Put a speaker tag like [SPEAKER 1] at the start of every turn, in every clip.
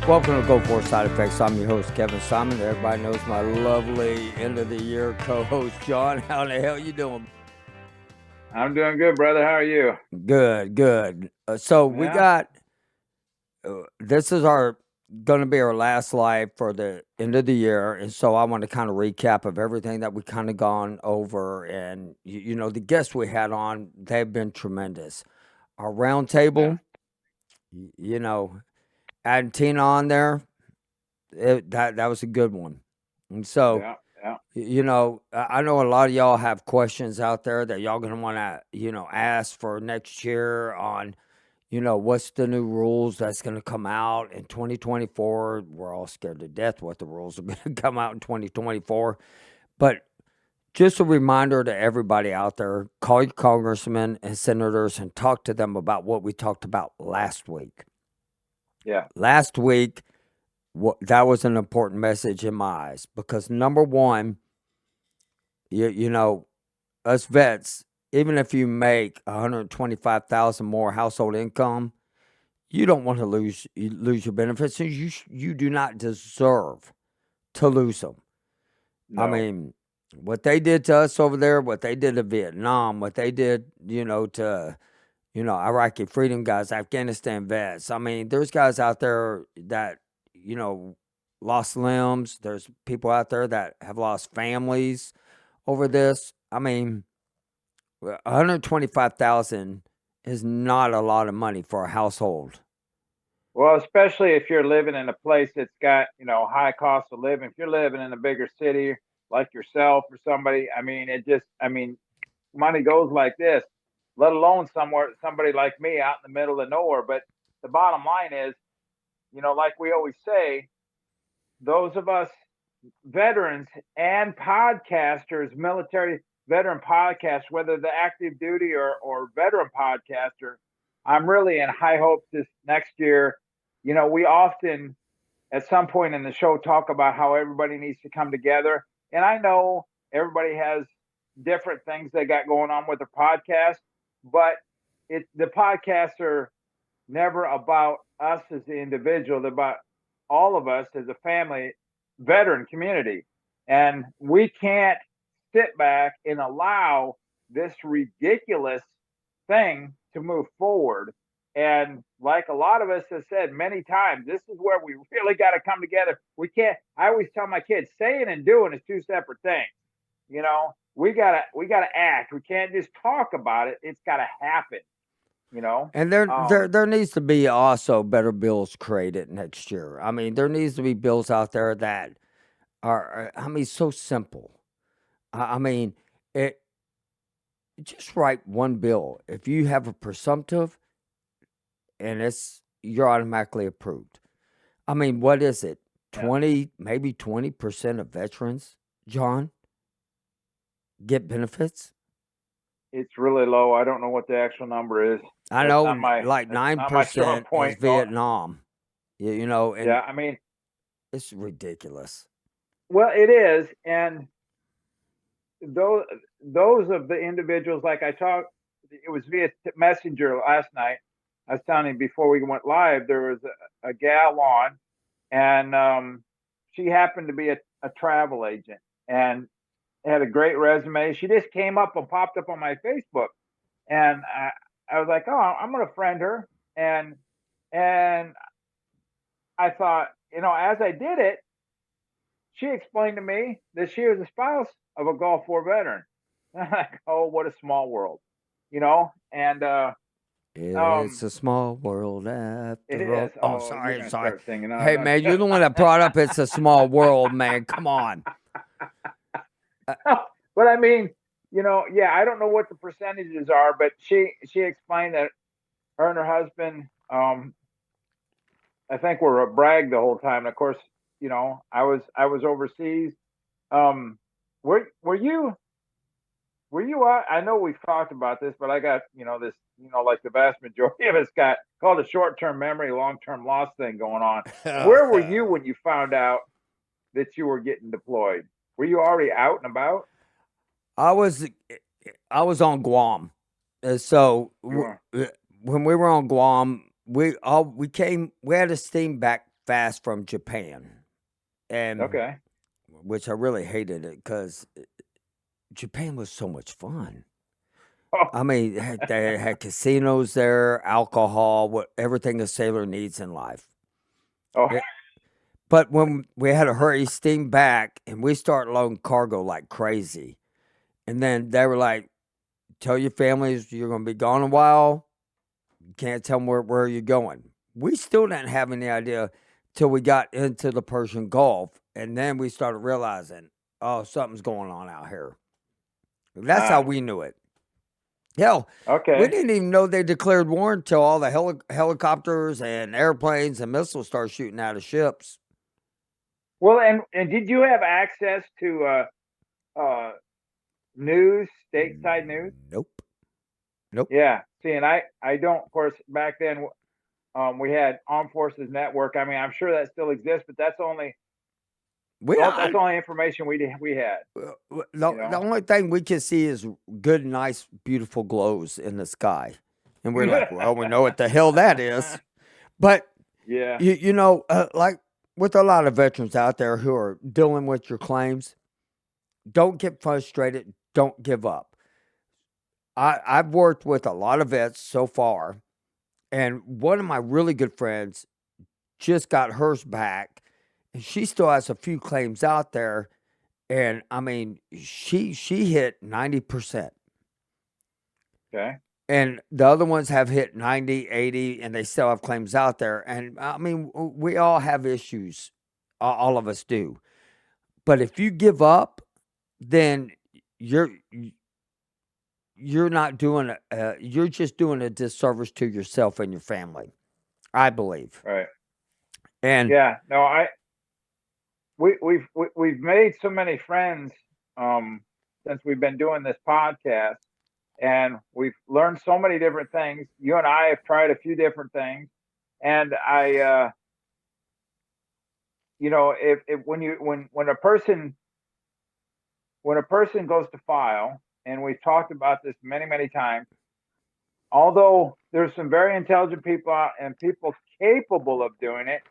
[SPEAKER 1] Welcome to Go For Side Effects. I'm your host, Kevin Simon. Everybody knows my lovely end of the year co-host, John. How the hell you doing?
[SPEAKER 2] I'm doing good, brother. How are you?
[SPEAKER 1] Good, good. So we
[SPEAKER 2] Yeah.
[SPEAKER 1] got this is our going to be our last live for the end of the year, and so I want to kind of recap of everything that we kind of gone over, and the guests we had on, they've been tremendous. Our round
[SPEAKER 2] Yeah.
[SPEAKER 1] table, you know, adding Tina on there, that was a good one, and so.
[SPEAKER 2] Yeah. Yeah.
[SPEAKER 1] I know a lot of y'all have questions out there that y'all gonna want to, ask for next year on, what's the new rules that's gonna come out in 2024. We're all scared to death what the rules are gonna come out in 2024. But just a reminder to everybody out there, call your congressmen and senators and talk to them about what we talked about last week.
[SPEAKER 2] Yeah.
[SPEAKER 1] Last week, that was an important message in my eyes because number one, you know, us vets, even if you make 125,000 more household income, you don't want to lose your benefits. And you do not deserve to lose them. I
[SPEAKER 2] No.
[SPEAKER 1] mean, what they did to us over there, what they did to Vietnam, what they did, to Iraqi freedom guys, Afghanistan vets. I mean, there's guys out there that you know lost limbs. There's people out there that have lost families over this. I mean, 125,000 is not a lot of money for a household.
[SPEAKER 2] Well, especially if you're living in a place that's got, high cost of living. If you're living in a bigger city like yourself or somebody, money goes like this, let alone somebody like me out in the middle of nowhere. But the bottom line is, like we always say, those of us veterans and podcasters, military veteran podcasters, whether the active duty or veteran podcaster, I'm really in high hopes this next year. We often at some point in the show talk about how everybody needs to come together. And I know everybody has different things they got going on with their podcast, but the podcasts are never about us as the individual. They're about all of us as a family, veteran community. And we can't sit back and allow this ridiculous thing to move forward. And like a lot of us have said many times, this is where we really got to come together. I always tell my kids, saying and doing is two separate things. We gotta act. We can't just talk about it. It's gotta happen, you know.
[SPEAKER 1] And there, there,
[SPEAKER 2] Um,
[SPEAKER 1] there needs to be also better bills created next year. I mean, there needs to be bills out there that are so simple. I mean, it just write one bill. If you have a presumptive and you're automatically approved. I mean, what is it?
[SPEAKER 2] yeah.
[SPEAKER 1] 20% of veterans, John, get benefits.
[SPEAKER 2] It's really low. I don't know what the actual number is.
[SPEAKER 1] I
[SPEAKER 2] That's
[SPEAKER 1] know
[SPEAKER 2] not my
[SPEAKER 1] like
[SPEAKER 2] that's not my strong
[SPEAKER 1] 9% is
[SPEAKER 2] point. No.
[SPEAKER 1] Vietnam, and
[SPEAKER 2] Yeah, I mean,
[SPEAKER 1] it's ridiculous.
[SPEAKER 2] well, it is, and those those of the individuals like I talked. It was via messenger last night. I was telling you before we went live. There was a gal on, and she happened to be a travel agent and had a great resume. She just came up and popped up on my Facebook, and I was like, oh, I'm going to friend her, and I thought, as I did it, she explained to me that she was a spouse of a Gulf War veteran. And I'm like, oh, what a small world, and
[SPEAKER 1] It's
[SPEAKER 2] um,
[SPEAKER 1] a small world
[SPEAKER 2] it
[SPEAKER 1] after
[SPEAKER 2] is.
[SPEAKER 1] all. Oh,
[SPEAKER 2] Oh, you're
[SPEAKER 1] sorry,
[SPEAKER 2] gonna
[SPEAKER 1] sorry.
[SPEAKER 2] start singing. No,
[SPEAKER 1] Hey,
[SPEAKER 2] don't.
[SPEAKER 1] man, you're the one that brought up It's a Small World, man. Come on. Uh,
[SPEAKER 2] But I mean, yeah, I don't know what the percentages are, but she explained that her and her husband, I think were a brag the whole time. And of course, I was overseas. Um, were you out? I know we've talked about this, but I got this like the vast majority of us got called a short term memory, long term loss thing going on. Where were you when you found out that you were getting deployed? Were you already out and about?
[SPEAKER 1] I was I was on Guam. So
[SPEAKER 2] You were.
[SPEAKER 1] when we were on Guam, we had a steam back fast from Japan, and
[SPEAKER 2] Okay.
[SPEAKER 1] which I really hated it because Japan was so much fun.
[SPEAKER 2] Oh,
[SPEAKER 1] I mean, they had casinos there, alcohol, what everything a sailor needs in life.
[SPEAKER 2] oh,
[SPEAKER 1] It, but when we had to hurry steam back, and we start loading cargo like crazy, and then they were like, "Tell your families you're going to be gone a while. You can't tell them where you're going." We still didn't have any idea till we got into the Persian Gulf, and then we started realizing, oh, something's going on out here. That's how
[SPEAKER 2] ah,
[SPEAKER 1] we knew it. Hell, we
[SPEAKER 2] okay.
[SPEAKER 1] didn't even know they declared war until all the helicopters and airplanes and missiles started shooting out of ships.
[SPEAKER 2] Well, and did you have access to news, stateside news?
[SPEAKER 1] Nope. Nope.
[SPEAKER 2] Yeah. See, and I don't. Of course, back then, we had Armed Forces Network. I mean, I'm sure that still exists, but
[SPEAKER 1] We
[SPEAKER 2] that's
[SPEAKER 1] I,
[SPEAKER 2] only information we had. You
[SPEAKER 1] the
[SPEAKER 2] know.
[SPEAKER 1] only thing we can see is good, nice, beautiful glows in the sky. And we're like, well, we know what the hell that is. But,
[SPEAKER 2] Yeah.
[SPEAKER 1] like with a lot of veterans out there who are dealing with your claims, don't get frustrated. Don't give up. I've worked with a lot of vets so far, and one of my really good friends just got hers back, and she still has a few claims out there. And I mean, she hit 90%.
[SPEAKER 2] Okay.
[SPEAKER 1] And the other ones have hit 90, 80, and they still have claims out there. And I mean, we all have issues. All of us do. But if you give up, then you're you're not doing you're just doing a disservice to yourself and your family, I believe.
[SPEAKER 2] Right.
[SPEAKER 1] And
[SPEAKER 2] Yeah. No, we've made so many friends since we've been doing this podcast, and we've learned so many different things. You and I have tried a few different things, and if when a person goes to file, and we've talked about this many times, although there's some very intelligent people out and people capable of doing it,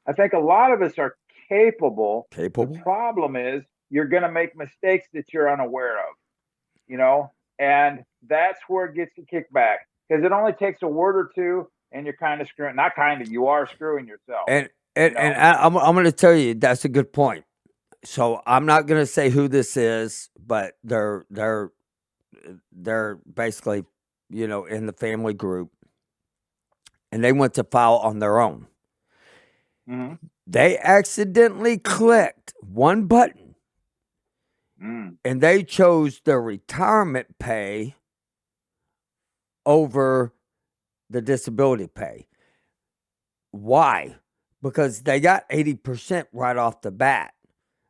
[SPEAKER 2] I think a lot of us are capable. The
[SPEAKER 1] capable.
[SPEAKER 2] problem is you're going to make mistakes that you're unaware of, you know, and that's where it gets the kickback, because it only takes a word or two and you're kind of screwing, not kind of, you are screwing yourself,
[SPEAKER 1] And
[SPEAKER 2] you
[SPEAKER 1] and, and
[SPEAKER 2] know.
[SPEAKER 1] I, I'm going to tell you that's a good point. So I'm not going to say who this is, but they're basically, in the family group, and they went to file on their own.
[SPEAKER 2] Mm-hmm.
[SPEAKER 1] They accidentally clicked one button,
[SPEAKER 2] Mm.
[SPEAKER 1] and they chose their retirement pay over the disability pay. Why? Because they got 80% right off the bat.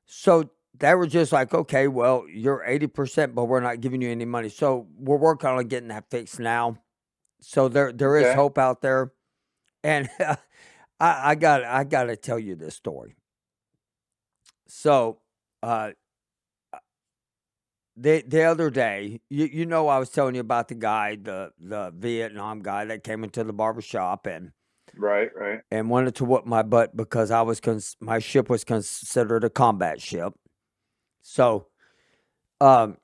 [SPEAKER 1] So they were just like, okay, well, you're 80%, but we're not giving you any money. So we're working on getting that fixed now. So there is
[SPEAKER 2] Okay.
[SPEAKER 1] hope out there. And I gotta tell you this story. So uh the other day, I was telling you about the guy, the Vietnam guy that came into the barbershop
[SPEAKER 2] Right. Right.
[SPEAKER 1] and wanted to whoop my butt because my ship was considered a combat ship. So um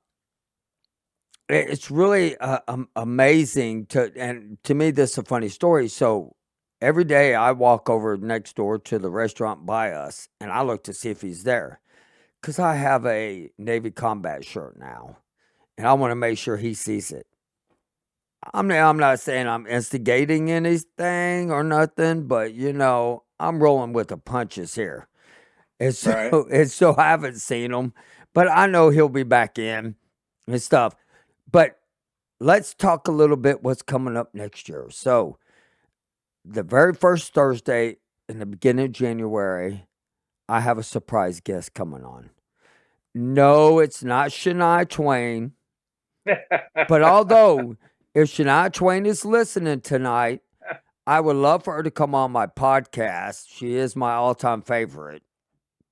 [SPEAKER 1] it's really amazing to me. This is a funny story. So every day I walk over next door to the restaurant by us, and I look to see if he's there because I have a Navy combat shirt now, and I want to make sure he sees it. I'm not saying I'm instigating anything or nothing, but I'm rolling with the punches here. And so
[SPEAKER 2] Right.
[SPEAKER 1] and so I haven't seen him, but I know he'll be back in and stuff. But let's talk a little bit what's coming up next year. So the very first Thursday in the beginning of January, I have a surprise guest coming on. No, it's not Shania Twain. But although if Shania Twain is listening tonight, I would love for her to come on my podcast. She is my all-time favorite.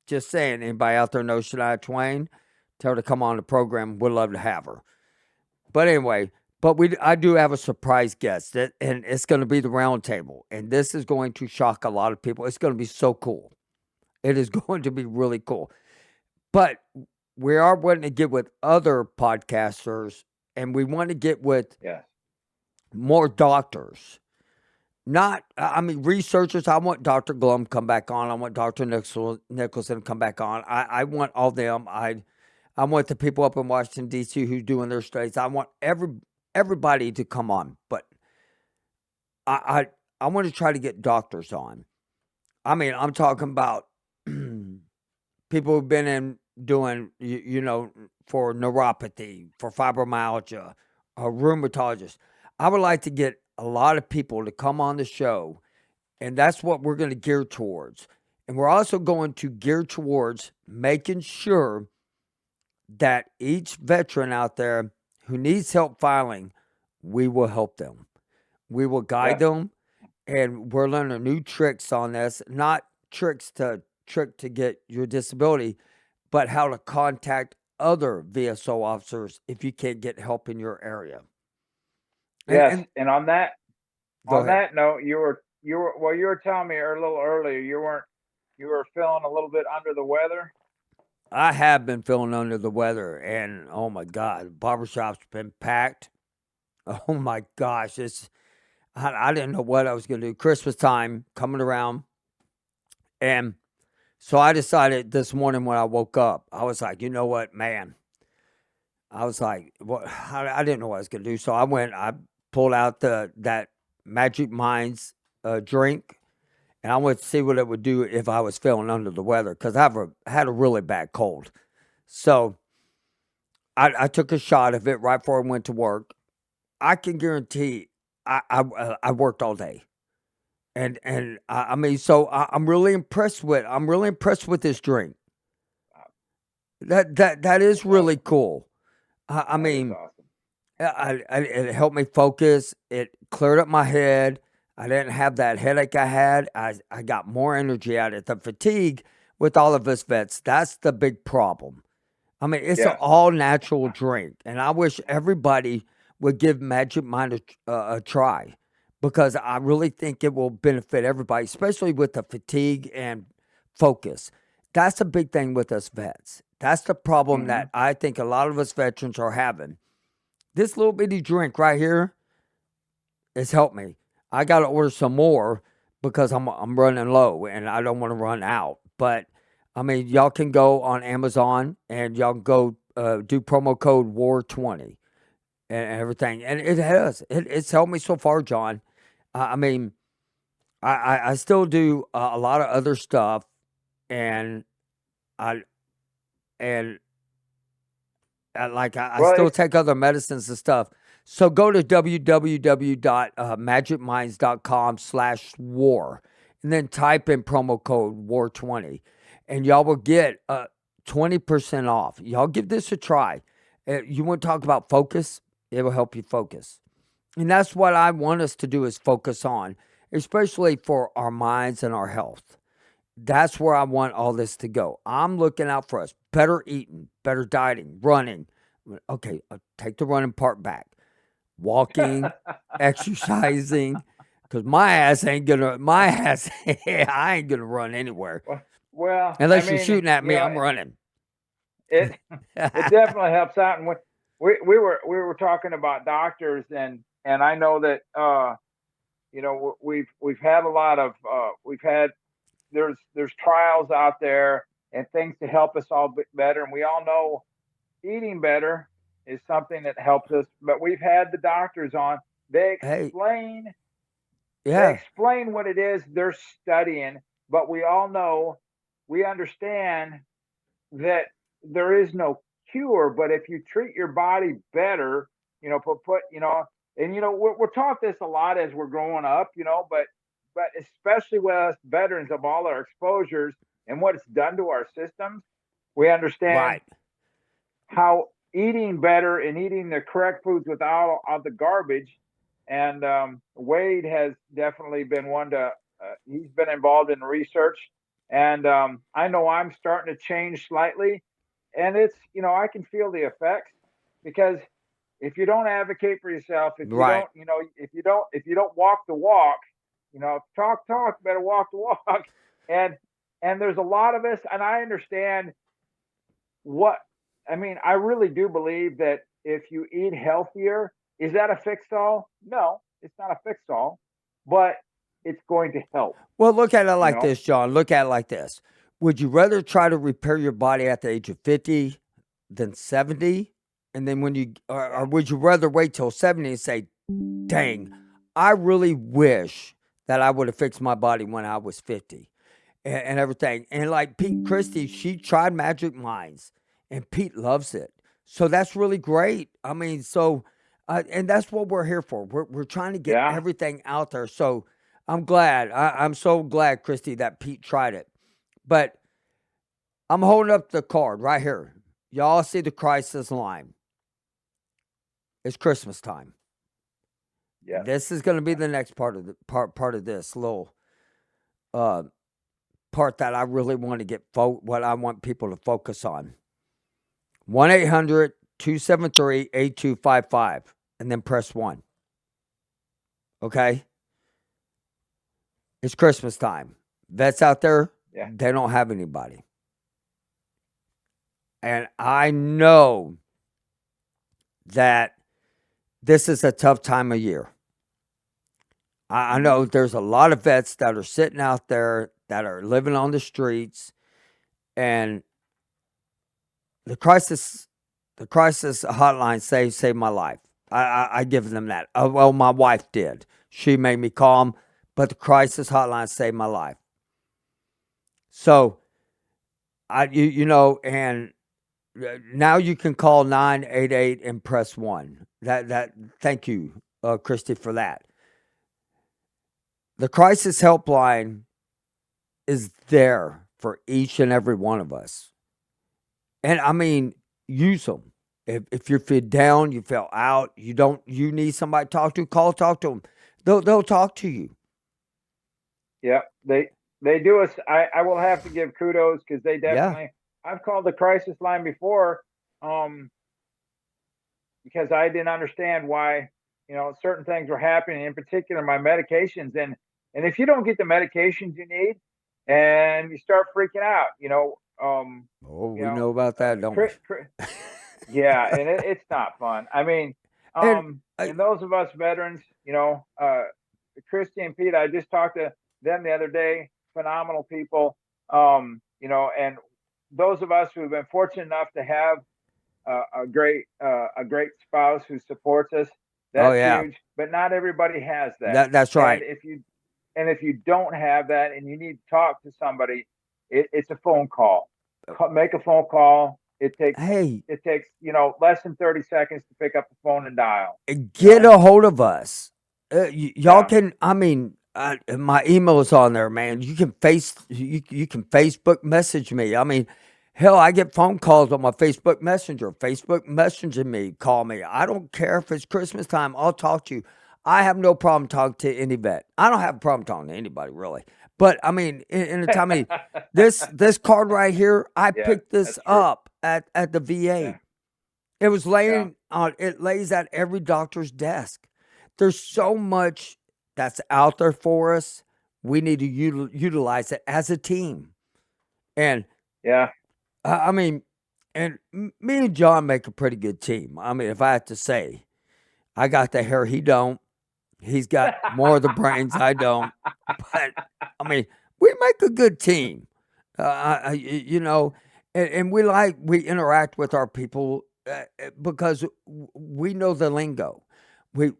[SPEAKER 1] Just saying, anybody out there know Shania Twain? Tell her to come on the program. We'd love to have her. But anyway, But I do have a surprise guest, and it's going to be the round table, and this is going to shock a lot of people. It's going to be so cool. It is going to be really cool. But we are wanting to get with other podcasters, and we want to get with
[SPEAKER 2] Yes.
[SPEAKER 1] more doctors. Not, I mean, researchers. I want Dr. Glum come back on. I want Dr. Nicholson come back on. I want all them. I want the people up in Washington D.C. who's doing their studies. I want everybody to come on, but I I want to try to get doctors on. I mean, I'm talking about people who've been in doing for neuropathy, for fibromyalgia, a rheumatologist. I would like to get a lot of people to come on the show, and that's what we're going to gear towards. And we're also going to gear towards making sure that each veteran out there who needs help filing, we will help them. We will guide
[SPEAKER 2] Yes.
[SPEAKER 1] them, and we're learning new tricks on this. Not trick to get your disability, but how to contact other VSO officers if you can't get help in your area.
[SPEAKER 2] Yes.
[SPEAKER 1] And
[SPEAKER 2] And on that
[SPEAKER 1] go ahead.
[SPEAKER 2] note, you were telling me a little earlier you were feeling a little bit under the weather.
[SPEAKER 1] I have been feeling under the weather, and oh my God, barbershop's been packed. Oh my gosh, I didn't know what I was going to do. Christmas time coming around, and so I decided this morning when I woke up, I was like, you know what, man. I was like, what? I didn't know what I was going to do, so I pulled out that Magic Minds drink, and I wanted to see what it would do if I was feeling under the weather because had a really bad cold. So I took a shot of it right before I went to work. I can guarantee I worked all day, and I mean, so I'm really impressed with this drink. That is
[SPEAKER 2] That's
[SPEAKER 1] really
[SPEAKER 2] awesome.
[SPEAKER 1] cool. I
[SPEAKER 2] That is
[SPEAKER 1] mean,
[SPEAKER 2] awesome.
[SPEAKER 1] it helped me focus. It cleared up my head. I didn't have that headache I had. I got more energy out of it. The fatigue with all of us vets, that's the big problem. I mean, it's an
[SPEAKER 2] Yes.
[SPEAKER 1] all natural drink, and I wish everybody would give Magic Mind a try because I really think it will benefit everybody, especially with the fatigue and focus. That's a big thing with us vets. That's the problem
[SPEAKER 2] Hmm.
[SPEAKER 1] that I think a lot of us veterans are having. This little bitty drink right here has helped me. I got to order some more because I'm running low and I don't want to run out. But I mean, y'all can go on Amazon and y'all can go do promo code WAR20 and everything, and it's helped me so far, John. I mean, I still do a lot of other stuff, and I and I
[SPEAKER 2] Well,
[SPEAKER 1] still
[SPEAKER 2] it's
[SPEAKER 1] take other medicines and stuff. So go to www.magicminds.com/war and then type in promo code WAR20 and y'all will get 20% off. Y'all give this a try. You want to talk about focus? It will help you focus. And that's what I want us to do is focus on, especially for our minds and our health. That's where I want all this to go. I'm looking out for us. Better eating, better dieting, running. Okay, I'll take the running part back. Walking, exercising, because my ass, I ain't gonna run anywhere.
[SPEAKER 2] well, I
[SPEAKER 1] Unless you're
[SPEAKER 2] mean,
[SPEAKER 1] shooting at me, I'm running.
[SPEAKER 2] it it definitely helps out. And we were talking about doctors, and I know that we've had a lot of we've had there's trials out there and things to help us all better, and we all know eating better is something that helps us. But we've had the doctors on. They
[SPEAKER 1] Hey,
[SPEAKER 2] explain they
[SPEAKER 1] yeah,
[SPEAKER 2] explain what it is they're studying, but we all know we understand that there is no cure. But if you treat your body better, and we're taught this a lot as we're growing up, but especially with us veterans of all our exposures and what it's done to our systems, we understand
[SPEAKER 1] right.
[SPEAKER 2] how eating better and eating the correct foods without all the garbage. And Wade has definitely been one to. He's been involved in research, and I know I'm starting to change slightly. And it's I can feel the effects because if you don't advocate for yourself, if you
[SPEAKER 1] Right.
[SPEAKER 2] don't, if you don't walk the walk, talk, better walk the walk. And there's a lot of us, and I understand what I mean. I really do believe that if you eat healthier, is that a fix all? No, it's not a fix all, but it's going to help.
[SPEAKER 1] Well, look at it
[SPEAKER 2] You
[SPEAKER 1] like
[SPEAKER 2] know?
[SPEAKER 1] this, John. Look at it like this. Would you rather try to repair your body at the age of 50 than 70? And then or
[SPEAKER 2] Yeah,
[SPEAKER 1] would you rather wait till 70 and say, dang, I really wish that I would have fixed my body when I was 50 and everything. And like Pete Christie, she tried Magic Minds and Pete loves it. So that's really great. I mean, and that's what we're here for. We're trying to get
[SPEAKER 2] yeah,
[SPEAKER 1] everything out there. So I'm glad. I'm so glad, Christy, that Pete tried it. But I'm holding up the card right here. Y'all see the crisis line. It's Christmas time.
[SPEAKER 2] yeah,
[SPEAKER 1] This is going to be
[SPEAKER 2] yeah,
[SPEAKER 1] the next part of this little uh, part that I really want to what I want people to focus on. 1-800-273-8255 and then press 1. Okay? It's Christmas time. Vets out there,
[SPEAKER 2] yeah,
[SPEAKER 1] they don't have anybody. And I know that this is a tough time of year. I know
[SPEAKER 2] hmm,
[SPEAKER 1] there's a lot of vets that are sitting out there that are living on the streets, and the crisis hotline saved my life. I give them that. Well, my wife did. She made me calm, but the crisis hotline saved my life. So and now you can call 988 and press 1. That thank you, Christy, for that. The crisis helpline is there for each and every one of us. And I mean, use them. If you feel down, you feel out, you need somebody to talk to, talk to them. They'll talk to you.
[SPEAKER 2] yeah. They do us. I will have to give kudos because they
[SPEAKER 1] Yeah.
[SPEAKER 2] definitely. I've called the crisis line before, um, because I didn't understand why certain things were happening. In particular, my medications, and if you don't get the medications you need, and you start freaking out,
[SPEAKER 1] Oh,
[SPEAKER 2] you
[SPEAKER 1] we
[SPEAKER 2] know,
[SPEAKER 1] know about that, don't
[SPEAKER 2] cri-
[SPEAKER 1] we?
[SPEAKER 2] yeah, and it's not fun. I mean,
[SPEAKER 1] and I,
[SPEAKER 2] and those of us veterans, Christy and Pete, I just talked to them the other day. Phenomenal people, and those of us who've been fortunate enough to have a great spouse who supports us,
[SPEAKER 1] oh
[SPEAKER 2] that's
[SPEAKER 1] yeah,
[SPEAKER 2] huge. But not everybody has that,
[SPEAKER 1] that's
[SPEAKER 2] and
[SPEAKER 1] right.
[SPEAKER 2] if you don't have that and you need to talk to somebody, it's a phone call. Make a phone call.
[SPEAKER 1] Hey,
[SPEAKER 2] It takes less than 30 seconds to pick up the phone and dial. You
[SPEAKER 1] get
[SPEAKER 2] know,
[SPEAKER 1] a hold of us. Y'all
[SPEAKER 2] yeah,
[SPEAKER 1] can. I mean, my email is on there, man. You can Facebook message me. I mean, hell, I get phone calls on my Facebook Messenger. Facebook messaging me, call me. I don't care if it's Christmas time. I'll talk to you. I have no problem talking to any vet. I don't have a problem talking to anybody really. But I mean, in the time of need, this card right here, I
[SPEAKER 2] yeah,
[SPEAKER 1] picked this
[SPEAKER 2] that's true.
[SPEAKER 1] up at the VA.
[SPEAKER 2] Yeah,
[SPEAKER 1] It was
[SPEAKER 2] yeah,
[SPEAKER 1] laying on it lays at every doctor's desk. There's
[SPEAKER 2] yeah,
[SPEAKER 1] so much that's out there for us. We need to utilize it as a team. And
[SPEAKER 2] yeah.
[SPEAKER 1] I mean, me and John make a pretty good team. I mean, if I have to say, I got the hair, he don't. He's got more of the brains, I don't. But I mean, we make a good team. You know, and we interact with our people because we know the lingo. We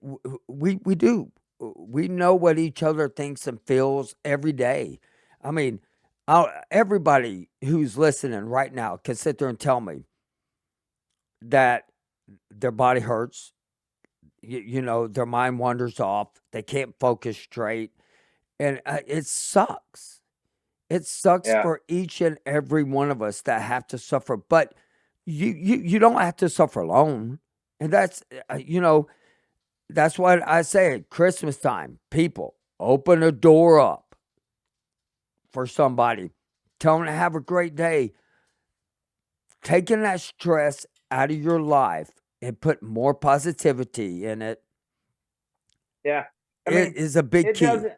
[SPEAKER 1] do. We know what each other thinks and feels every day. I mean, everybody who's listening right now can sit there and tell me that their body hurts. Their mind wanders off. They can't focus straight, and it sucks. It sucks
[SPEAKER 2] Yeah,
[SPEAKER 1] for each and every one of us that have to suffer, but you don't have to suffer alone. And that's what I say at Christmas time. People, open a door up for somebody. Tell them to have a great day. Taking that stress out of your life and put more positivity in it,
[SPEAKER 2] Yeah. I
[SPEAKER 1] it
[SPEAKER 2] mean,
[SPEAKER 1] is a big
[SPEAKER 2] it
[SPEAKER 1] key.
[SPEAKER 2] doesn't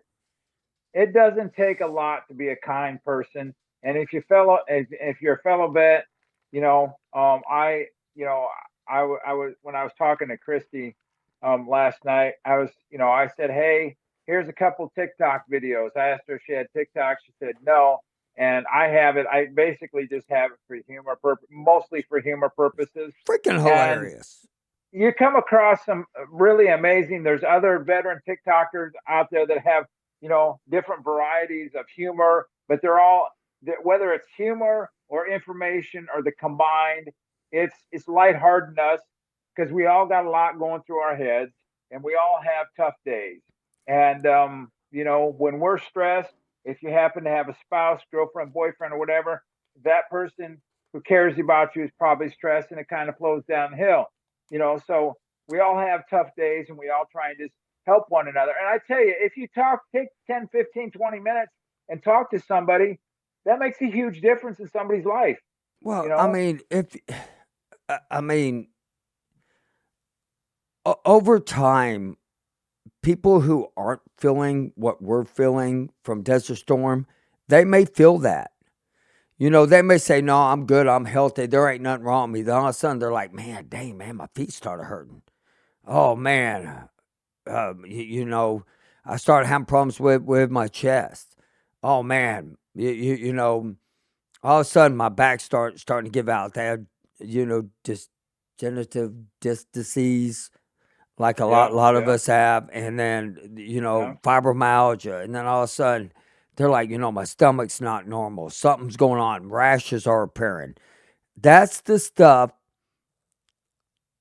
[SPEAKER 2] it doesn't take a lot to be a kind person. And if you're a fellow vet, you know, you know, I was when I was talking to Christy last night, I said, hey, here's a couple TikTok videos. I asked her if she had TikTok. She said no. And I have it. I basically just have it for mostly for humor purposes.
[SPEAKER 1] Freaking
[SPEAKER 2] And
[SPEAKER 1] hilarious.
[SPEAKER 2] you come across some really amazing. There's other veteran TikTokers out there that have, different varieties of humor, but they're all, whether it's humor or information or the combined, it's lightheartedness because we all got a lot going through our heads and we all have tough days. And when we're stressed, if you happen to have a spouse, girlfriend, boyfriend, or whatever, that person who cares about you is probably stressed, and it kind of flows downhill. So we all have tough days and we all try and just help one another. And I tell you, if you take 10, 15, 20 minutes and talk to somebody, that makes a huge difference in somebody's life, you
[SPEAKER 1] Well, I
[SPEAKER 2] know?
[SPEAKER 1] mean, if I mean, over time, people who aren't feeling what we're feeling from Desert Storm, they may feel that. They may say, "No, I'm good. I'm healthy. There ain't nothing wrong with me." Then all of a sudden, they're like, "Man, dang, man, my feet started hurting. Oh man, I started having problems with my chest. Oh man, all of a sudden my back starting to give out. They had, degenerative disc disease, like a lot
[SPEAKER 2] Yeah,
[SPEAKER 1] lot of
[SPEAKER 2] yeah,
[SPEAKER 1] us have, and then
[SPEAKER 2] yeah.
[SPEAKER 1] fibromyalgia, and then all of a sudden they're like, my stomach's not normal. Something's going on. Rashes are appearing. That's the stuff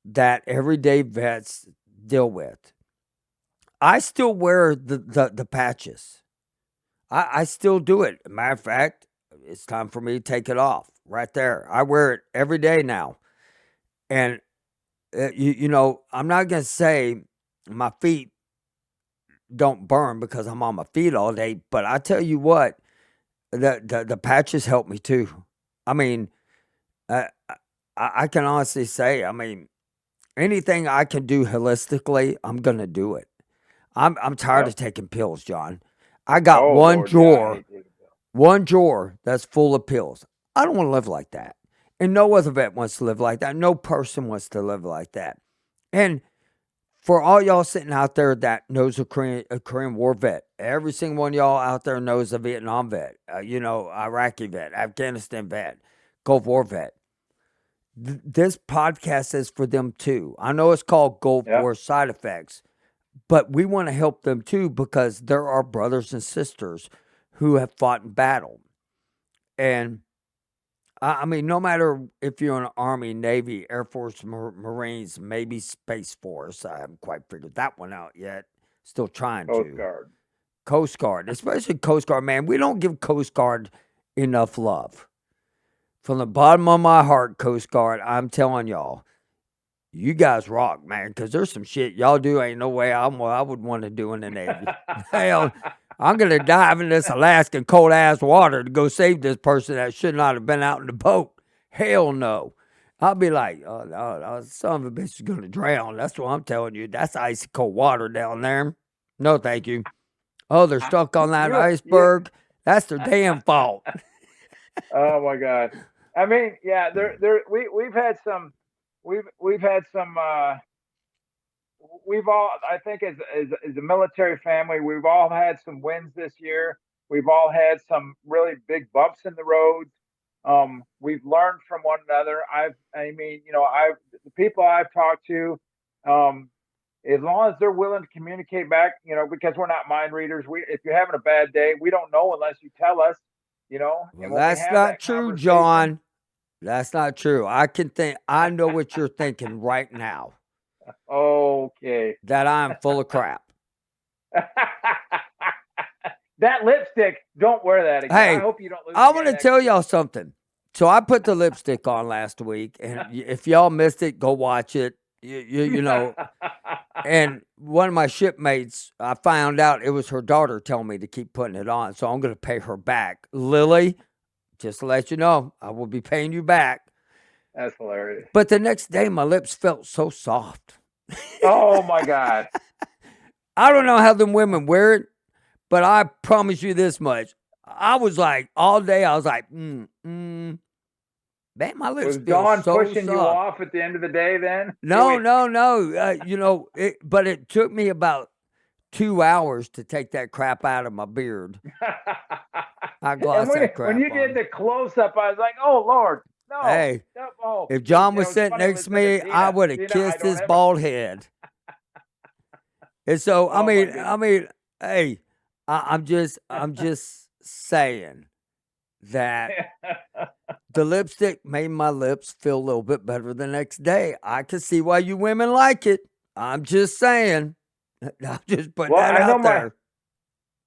[SPEAKER 1] that everyday vets deal with. I still wear the patches. I still do it. Matter of fact, it's time for me to take it off right there. I wear it every day now. And, I'm not going to say my feet don't burn because I'm on my feet all day, but I tell you what, the patches help me too. I mean, I, I can honestly say, I mean, anything I can do holistically, I'm going to do it. I'm tired
[SPEAKER 2] Yep.
[SPEAKER 1] of taking pills, John. I got
[SPEAKER 2] Oh Lord, yeah, I hate taking pills.
[SPEAKER 1] one drawer that's full of pills. I don't want to live like that. And no other vet wants to live like that. No person wants to live like that. And for all y'all sitting out there that knows a Korean War vet, every single one of y'all out there knows a Vietnam vet, Iraqi vet, Afghanistan vet, Gulf War vet. This podcast is for them too. I know it's called Gulf
[SPEAKER 2] Yeah.
[SPEAKER 1] War Side Effects, but we want to help them too because there are brothers and sisters who have fought in battle. And I mean, no matter if you're in the Army, Navy, Air Force, Marines, maybe Space Force, I haven't quite figured that one out yet. Still trying
[SPEAKER 2] Coast
[SPEAKER 1] to.
[SPEAKER 2] Guard.
[SPEAKER 1] Coast Guard, especially Coast Guard, man. We don't give Coast Guard enough love. From the bottom of my heart, Coast Guard, I'm telling y'all, you guys rock, man, because there's some shit y'all do ain't no way I would want to do in the Navy. Hell, I'm going to dive in this Alaskan cold ass water to go save this person that should not have been out in the boat. Hell no. I'll be like, oh, no, no, son of a bitch is going to drown. That's what I'm telling you. That's icy cold water down there. No, thank you. Oh, they're stuck on that
[SPEAKER 2] you.
[SPEAKER 1] iceberg. That's their damn fault.
[SPEAKER 2] Oh my God. I mean, yeah, we've had some, we've had some, we've all, I think, as a military family, we've all had some wins this year. We've all had some really big bumps in the roads. We've learned from one another. I mean, the people I've talked to, um, as long as they're willing to communicate back, because we're not mind readers. If you're having a bad day, we don't know unless you tell us,
[SPEAKER 1] Well,
[SPEAKER 2] and when we
[SPEAKER 1] that's
[SPEAKER 2] have
[SPEAKER 1] not
[SPEAKER 2] that
[SPEAKER 1] true,
[SPEAKER 2] conversation,
[SPEAKER 1] John. That's not true. I know what you're thinking right now.
[SPEAKER 2] okay.
[SPEAKER 1] That I'm full of crap.
[SPEAKER 2] That lipstick, don't wear that again. I
[SPEAKER 1] Hey,
[SPEAKER 2] hope you don't lose
[SPEAKER 1] I want
[SPEAKER 2] again
[SPEAKER 1] to
[SPEAKER 2] next
[SPEAKER 1] tell
[SPEAKER 2] year.
[SPEAKER 1] y'all something. So I put the lipstick on last week, and if y'all missed it, go watch it. You know. And one of my shipmates, I found out it was her daughter telling me to keep putting it on, so I'm going to pay her back. Lily, just to let you know, I will be paying you back.
[SPEAKER 2] That's hilarious.
[SPEAKER 1] But the next day, my lips felt so soft.
[SPEAKER 2] Oh my God.
[SPEAKER 1] I don't know how them women wear it, but I promise you this much. I was like, all day, I was like, man, my lips
[SPEAKER 2] Was
[SPEAKER 1] feel
[SPEAKER 2] Dawn
[SPEAKER 1] so
[SPEAKER 2] pushing you
[SPEAKER 1] soft.
[SPEAKER 2] off at the end of the day then?
[SPEAKER 1] No. But it took me about 2 hours to take that crap out of my beard. I
[SPEAKER 2] And
[SPEAKER 1] glossed that
[SPEAKER 2] when
[SPEAKER 1] crap
[SPEAKER 2] you did
[SPEAKER 1] on.
[SPEAKER 2] the close up, I was like, "Oh Lord, no,
[SPEAKER 1] Hey,
[SPEAKER 2] no!" Oh,
[SPEAKER 1] if
[SPEAKER 2] it
[SPEAKER 1] John was
[SPEAKER 2] was
[SPEAKER 1] sitting
[SPEAKER 2] funny
[SPEAKER 1] next to
[SPEAKER 2] listening to
[SPEAKER 1] me, I
[SPEAKER 2] Tina.
[SPEAKER 1] would have
[SPEAKER 2] Tina, I
[SPEAKER 1] kissed
[SPEAKER 2] don't
[SPEAKER 1] his
[SPEAKER 2] have a.
[SPEAKER 1] bald head. And so,
[SPEAKER 2] Oh my goodness.
[SPEAKER 1] hey, I'm just saying that the lipstick made my lips feel a little bit better the next day. I can see why you women like it. I'm just saying. I'm just putting
[SPEAKER 2] Well,
[SPEAKER 1] that
[SPEAKER 2] I know
[SPEAKER 1] out there.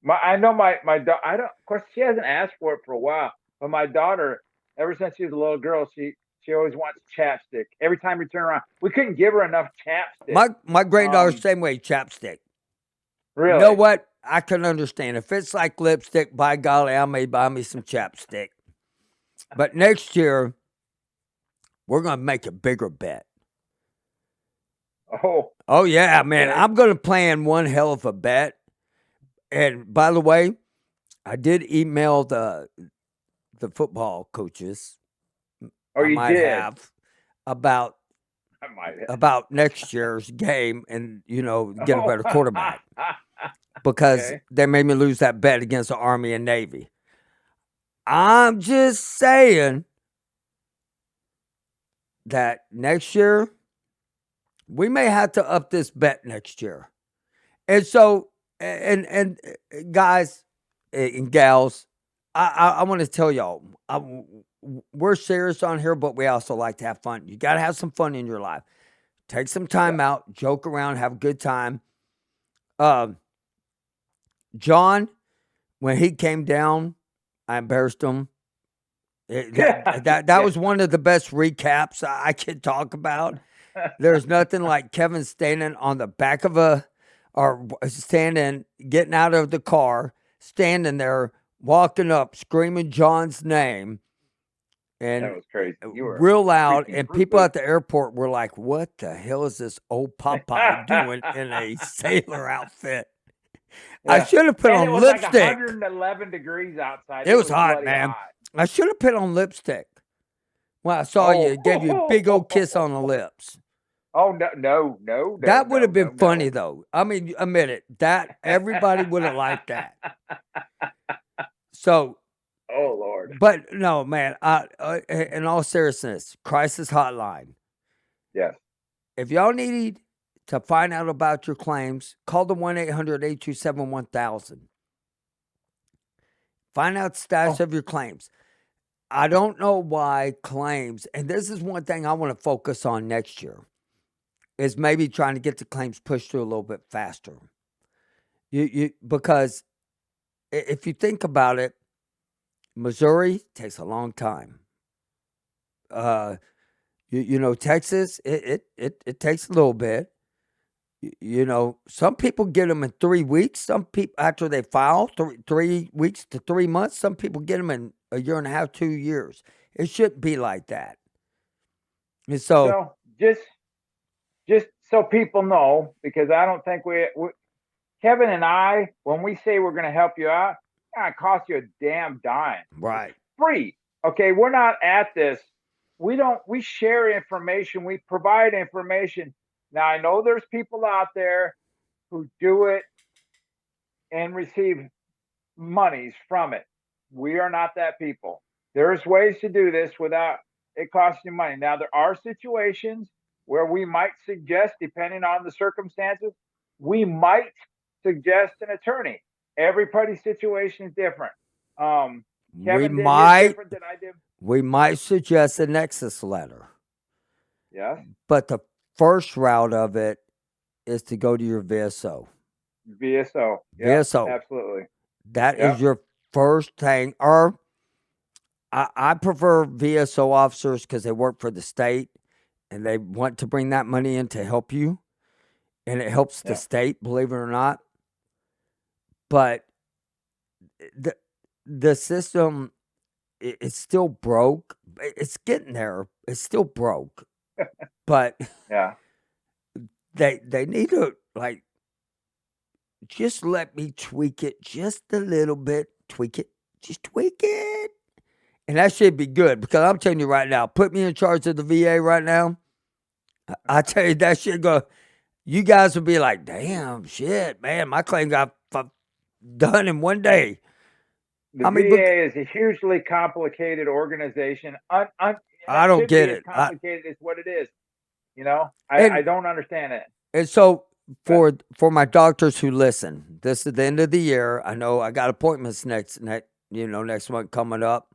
[SPEAKER 2] I know my daughter. I don't. Of course, she hasn't asked for it for a while, but my daughter, ever since she was a little girl, she always wants chapstick. Every time we turn around, we couldn't give her enough chapstick.
[SPEAKER 1] My granddaughter's same way, chapstick. You know
[SPEAKER 2] Really.
[SPEAKER 1] what? I can understand. If it's like lipstick, by golly, I may buy me some chapstick. But next year, we're going to make a bigger bet.
[SPEAKER 2] Oh.
[SPEAKER 1] Oh, yeah, man.
[SPEAKER 2] Okay.
[SPEAKER 1] I'm going to plan one hell of a bet. And by the way, I did email the football coaches.
[SPEAKER 2] Oh,
[SPEAKER 1] I
[SPEAKER 2] you
[SPEAKER 1] might
[SPEAKER 2] did.
[SPEAKER 1] have about
[SPEAKER 2] I might have.
[SPEAKER 1] next year's game and get a
[SPEAKER 2] Oh.
[SPEAKER 1] better quarterback because
[SPEAKER 2] Okay.
[SPEAKER 1] they made me lose that bet against the Army and Navy. I'm just saying that next year we may have to up this bet next year. And so and guys and gals, I want to tell y'all, we're serious on here, but we also like to have fun. You got to have some fun in your life. Take some time
[SPEAKER 2] Yeah.
[SPEAKER 1] out, joke around, have a good time. John, when he came down, I embarrassed him. That
[SPEAKER 2] Yeah.
[SPEAKER 1] was one of the best recaps I could talk about. There's nothing like Kevin standing on the back of getting out of the car, standing there, walking up, screaming John's name,
[SPEAKER 2] That
[SPEAKER 1] and
[SPEAKER 2] was crazy. You were
[SPEAKER 1] real loud.
[SPEAKER 2] freaking
[SPEAKER 1] And people
[SPEAKER 2] ruthless.
[SPEAKER 1] at the airport were like, "What the hell is this old Popeye doing in a sailor outfit?" I
[SPEAKER 2] Yeah.
[SPEAKER 1] should have put
[SPEAKER 2] And it
[SPEAKER 1] on
[SPEAKER 2] was like
[SPEAKER 1] lipstick.
[SPEAKER 2] 111 degrees outside.
[SPEAKER 1] It
[SPEAKER 2] It
[SPEAKER 1] was
[SPEAKER 2] was
[SPEAKER 1] hot,
[SPEAKER 2] bloody
[SPEAKER 1] man.
[SPEAKER 2] hot.
[SPEAKER 1] I should have put on lipstick. When I saw you, gave you a big old kiss on the
[SPEAKER 2] Oh.
[SPEAKER 1] lips.
[SPEAKER 2] Oh no, no, no, no,
[SPEAKER 1] That would have
[SPEAKER 2] no,
[SPEAKER 1] been
[SPEAKER 2] no,
[SPEAKER 1] funny,
[SPEAKER 2] no.
[SPEAKER 1] though. I mean, admit it. That everybody would have liked that. So,
[SPEAKER 2] Oh Lord.
[SPEAKER 1] but no, man. In all seriousness, crisis hotline.
[SPEAKER 2] Yes.
[SPEAKER 1] If y'all need to find out about your claims, call the 1-800-827-1000. Find out the status
[SPEAKER 2] Oh,
[SPEAKER 1] of your claims. I don't know why claims, and this is one thing I want to focus on next year, is maybe trying to get the claims pushed through a little bit faster. Because if you think about it, Missouri takes a long time. Texas, it takes a little bit. Some people get them in 3 weeks. Some people after they file 3 weeks to 3 months. Some people get them in a year and a half, 2 years. It shouldn't be like that. And so,
[SPEAKER 2] so just so people know, because I don't think we Kevin and I, when we say we're going to help you out, it's not cost you a damn dime. It's
[SPEAKER 1] right,
[SPEAKER 2] free. Okay, we're not at this. We share information, we provide information. Now I know there's people out there who do it and receive monies from it. We are not that people. There's ways to do this without it costing you money. Now there are situations where we might suggest, depending on the circumstances, we might suggest an attorney. Everybody's situation is different.
[SPEAKER 1] we
[SPEAKER 2] Kevin did his
[SPEAKER 1] might
[SPEAKER 2] different than I did.
[SPEAKER 1] suggest a nexus letter,
[SPEAKER 2] Yes.
[SPEAKER 1] but the first route of it is to go to your VSO.
[SPEAKER 2] VSO. Yeah,
[SPEAKER 1] VSO.
[SPEAKER 2] absolutely.
[SPEAKER 1] That
[SPEAKER 2] Yeah.
[SPEAKER 1] is your first thing. Or I prefer VSO officers because they work for the state and they want to bring that money in to help you. And it helps the
[SPEAKER 2] Yeah.
[SPEAKER 1] state, believe it or not. But the system, it's still broke. It's getting there. it's still broke, but
[SPEAKER 2] Yeah.
[SPEAKER 1] they need to like just let me tweak it just a little bit. Tweak it. Just tweak it. And that should be good because I'm telling you right now, put me in charge of the VA right now. I tell you, that shit go. You guys will be like, damn, shit, man, my claim got done in one day.
[SPEAKER 2] The
[SPEAKER 1] I mean, but
[SPEAKER 2] VA is a hugely complicated organization, and
[SPEAKER 1] I
[SPEAKER 2] it
[SPEAKER 1] don't
[SPEAKER 2] should
[SPEAKER 1] get
[SPEAKER 2] be as
[SPEAKER 1] it.
[SPEAKER 2] complicated as what it is. I
[SPEAKER 1] And
[SPEAKER 2] don't understand it.
[SPEAKER 1] and so
[SPEAKER 2] But
[SPEAKER 1] for my doctors who listen, this is the end of the year. I know I got appointments next month coming up.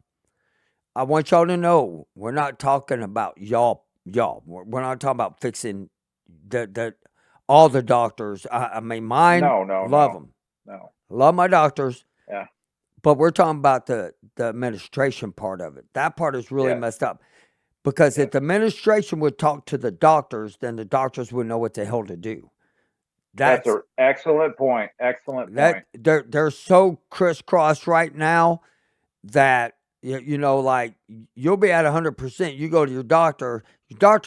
[SPEAKER 1] I want y'all to know we're not talking about y'all. We're not talking about fixing the all the doctors. I mean, mine
[SPEAKER 2] no, no,
[SPEAKER 1] love
[SPEAKER 2] no,
[SPEAKER 1] them,
[SPEAKER 2] no.
[SPEAKER 1] love my doctors,
[SPEAKER 2] Yeah.
[SPEAKER 1] but we're talking about the administration part of it. That part is really
[SPEAKER 2] Yes.
[SPEAKER 1] messed up because if
[SPEAKER 2] Yes.
[SPEAKER 1] the administration would talk to the doctors, then the doctors would know what the hell to do.
[SPEAKER 2] That's
[SPEAKER 1] That's
[SPEAKER 2] an excellent point. Excellent
[SPEAKER 1] that
[SPEAKER 2] point.
[SPEAKER 1] they're so crisscross right now that like you'll be at 100%. You go to your doctor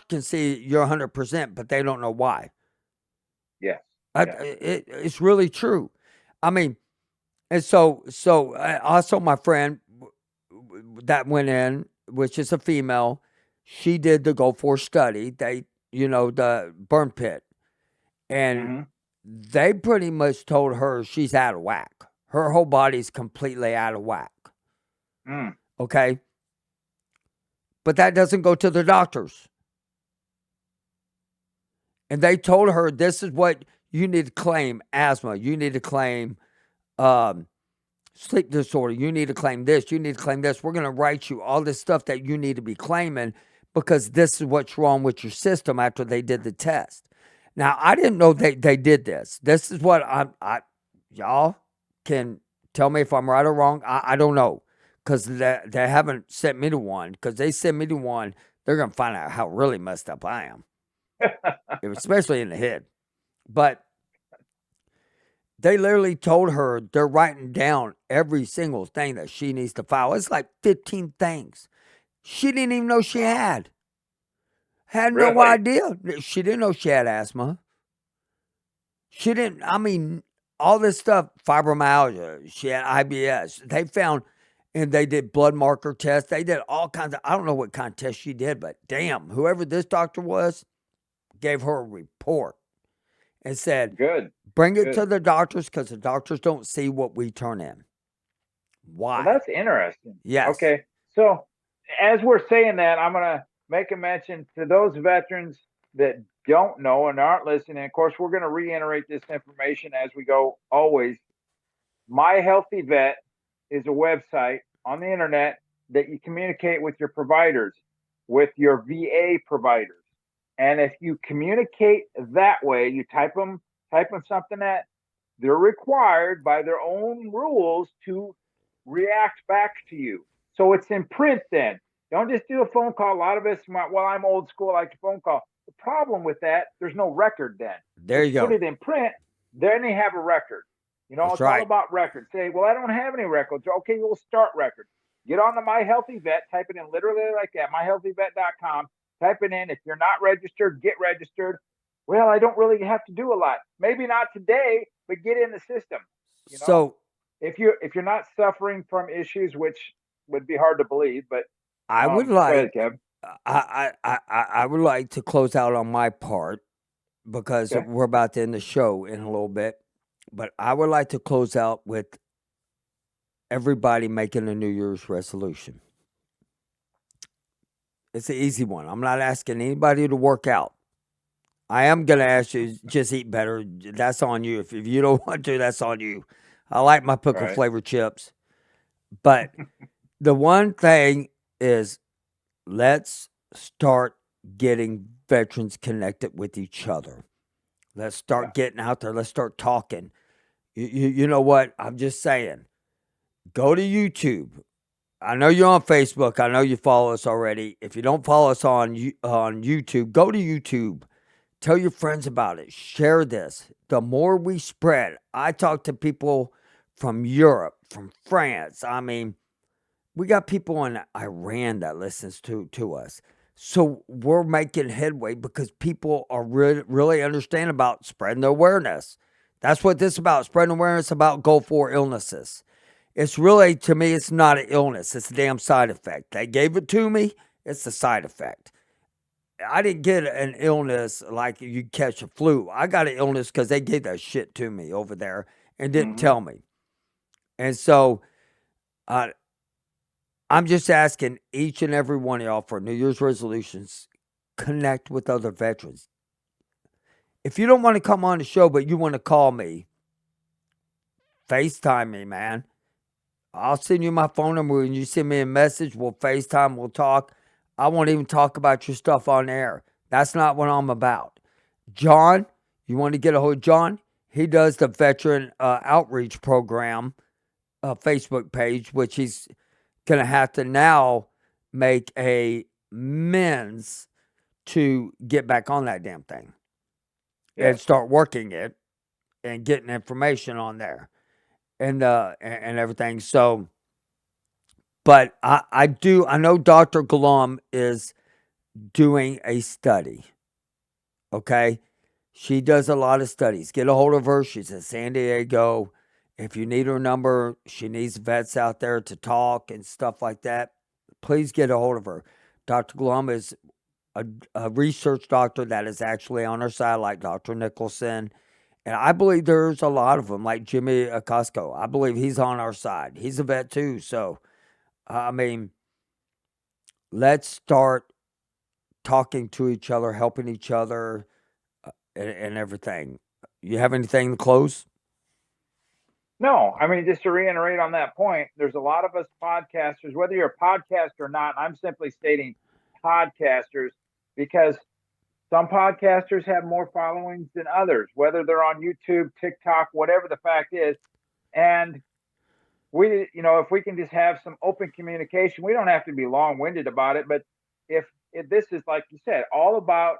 [SPEAKER 1] can see you're 100%, but they don't know why.
[SPEAKER 2] Yes. Yes.
[SPEAKER 1] It's really true. I mean, and so also my friend that went in, which is a female, she did the Go For study. The burn pit, and
[SPEAKER 2] Mm-hmm.
[SPEAKER 1] they pretty much told her she's out of whack. Her whole body's completely out of whack.
[SPEAKER 2] Mm.
[SPEAKER 1] Okay, but that doesn't go to the doctors. And they told her this is what you need to claim: asthma. You need to claim um, sleep disorder. You need to claim this. You need to claim this. We're going to write you all this stuff that you need to be claiming because this is what's wrong with your system after they did the test. Now, I didn't know they did this. This is what y'all can tell me if I'm right or wrong. I don't know because they haven't sent me to one because they send me to one. They're going to find out how really messed up I am, especially in the head. But they literally told her they're writing down every single thing that she needs to file. It's like 15 things. She didn't even know she had. Had no
[SPEAKER 2] Really?
[SPEAKER 1] idea. She didn't know she had asthma. She didn't, I mean, all this stuff, fibromyalgia, she had IBS. They found, and they did blood marker tests. They did all kinds of, I don't know what kind of tests she did, but damn, whoever this doctor was gave her a report and said,
[SPEAKER 2] Good.
[SPEAKER 1] bring it to
[SPEAKER 2] Good.
[SPEAKER 1] the doctors because the doctors don't see what we turn in.
[SPEAKER 2] Well,
[SPEAKER 1] Why?
[SPEAKER 2] that's interesting.
[SPEAKER 1] Yes.
[SPEAKER 2] Okay. So, as we're saying that, I'm going to make a mention to those veterans that don't know and aren't listening. Of course, we're going to reiterate this information as we go always. My Healthy Vet is a website on the internet that you communicate with your providers, with your VA providers. And if you communicate that way, you type in something that they're required by their own rules to react back to you. So it's in print then. Don't just do a phone call. A lot of us, well, I'm old school, I like a phone call. The problem with that, there's no record then.
[SPEAKER 1] There
[SPEAKER 2] But
[SPEAKER 1] you
[SPEAKER 2] you put
[SPEAKER 1] go.
[SPEAKER 2] it in print, then they have a record.
[SPEAKER 1] That's
[SPEAKER 2] It's all
[SPEAKER 1] right.
[SPEAKER 2] about records. Say, well, I don't have any records. Okay, we'll start records. Get on to My Healthy Vet, type it in literally like that, myhealthyvet.com. Type it in. If you're not registered, get registered. Well, I don't really have to do a lot. Maybe not today, but get in the system. You know,
[SPEAKER 1] So
[SPEAKER 2] if you're not suffering from issues, which would be hard to believe, but
[SPEAKER 1] I would
[SPEAKER 2] go ahead,
[SPEAKER 1] like,
[SPEAKER 2] Kev.
[SPEAKER 1] I would like to close out on my part because
[SPEAKER 2] Okay.
[SPEAKER 1] we're about to end the show in a little bit. But I would like to close out with everybody making a New Year's resolution. It's an easy one. I'm not asking anybody to work out. I am going to ask you just eat better. That's on you. If you don't want to, that's on you. I like my pickle
[SPEAKER 2] Right.
[SPEAKER 1] flavored chips. But the one thing is let's start getting veterans connected with each other. Let's
[SPEAKER 2] Yeah.
[SPEAKER 1] start getting out there. Let's start talking. You know what? I'm just saying. Go to YouTube. I know you're on Facebook. I know you follow us already. If you don't follow us on YouTube, go to YouTube. Tell your friends about it. Share this. The more we spread, I talk to people from Europe, from France. I mean, we got people in Iran that listens to us. So we're making headway because people are really understand about spreading the awareness. That's what this is about, spreading awareness about Gulf War illnesses. It's really, to me, it's not an illness. It's a damn side effect. They gave it to me. It's a side effect. I didn't get an illness like you catch a flu. I got an illness because they gave that shit to me over there and didn't
[SPEAKER 2] Mm-hmm.
[SPEAKER 1] tell me. And so uh, I'm just asking each and every one of y'all for New Year's resolutions, connect with other veterans. If you don't want to come on the show, but you want to call me, FaceTime me, man. I'll send you my phone number and you send me a message. We'll FaceTime, we'll talk. I won't even talk about your stuff on air. That's not what I'm about. John, you want to get a hold of John? He does the veteran outreach program Facebook page, which he's going to have to now make a men's to get back on that damn thing
[SPEAKER 2] Yes.
[SPEAKER 1] and start working it and getting information on there and everything. So, but I know Dr. Gulam is doing a study. Okay. She does a lot of studies. Get a hold of her. She's in San Diego. If you need her number, she needs vets out there to talk and stuff like that. Please get a hold of her. Dr. Gulam is a research doctor that is actually on her side, like Dr. Nicholson. And I believe there's a lot of them, like Jimmy Acosta. I believe he's on our side. He's a vet too. So, I mean, let's start talking to each other, helping each other, and everything. You have anything to close?
[SPEAKER 2] No, I mean, just to reiterate on that point, there's a lot of us podcasters, whether you're a podcaster or not, I'm simply stating podcasters because some podcasters have more followings than others, whether they're on YouTube, TikTok, whatever the fact is. And we, if we can just have some open communication, we don't have to be long winded about it. But if this is, like you said, all about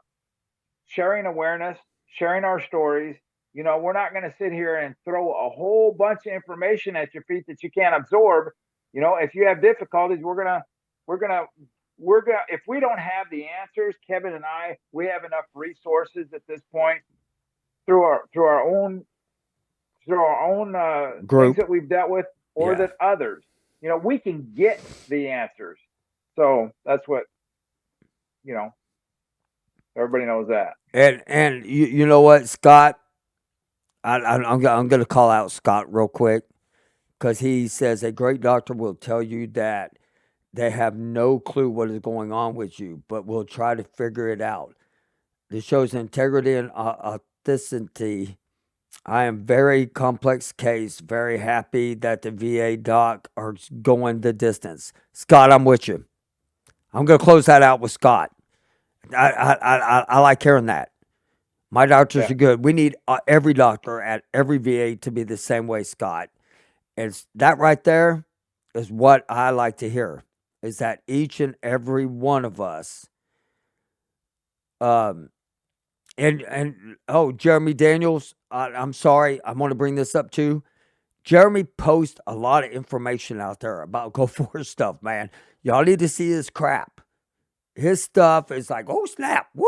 [SPEAKER 2] sharing awareness, sharing our stories. We're not going to sit here and throw a whole bunch of information at your feet that you can't absorb. If you have difficulties, we're gonna, if we don't have the answers, Kevin and I, we have enough resources at this point through our own things
[SPEAKER 1] Group.
[SPEAKER 2] that we've dealt with or
[SPEAKER 1] Yeah.
[SPEAKER 2] that others, we can get the answers. So that's what, you know, everybody knows that.
[SPEAKER 1] And you know what, Scott? I'm going to call out Scott real quick because he says a great doctor will tell you that they have no clue what is going on with you, but will try to figure it out. This shows integrity and authenticity. I am very complex case. Very happy that the VA doc are going the distance. Scott, I'm with you. I'm going to close that out with Scott. I like hearing that. My doctors
[SPEAKER 2] Yeah.
[SPEAKER 1] are good. We need every doctor at every VA to be the same way, Scott. And that right there is what I like to hear. Is that each and every one of us, um, and oh, Jeremy Daniels, I'm sorry, I want to bring this up too. Jeremy posts a lot of information out there about Go Force stuff, man. Y'all need to see his crap. His stuff is like, oh snap, woo!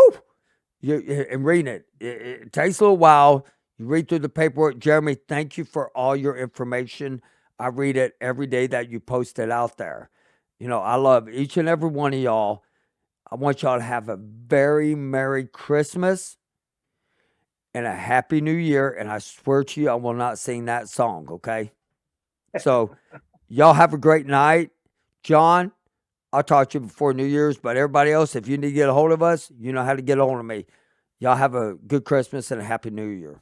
[SPEAKER 1] And reading it takes a little while. You read through the paperwork. Jeremy, thank you for all your information. I read it every day that you post it out there. I love each and every one of y'all. I want y'all to have a very Merry Christmas and a Happy New Year. And I swear to you, I will not sing that song, okay? So, y'all have a great night. John, I'll talk to you before New Year's, but everybody else, if you need to get a hold of us, you know how to get a hold of me. Y'all have a good Christmas and a Happy New Year.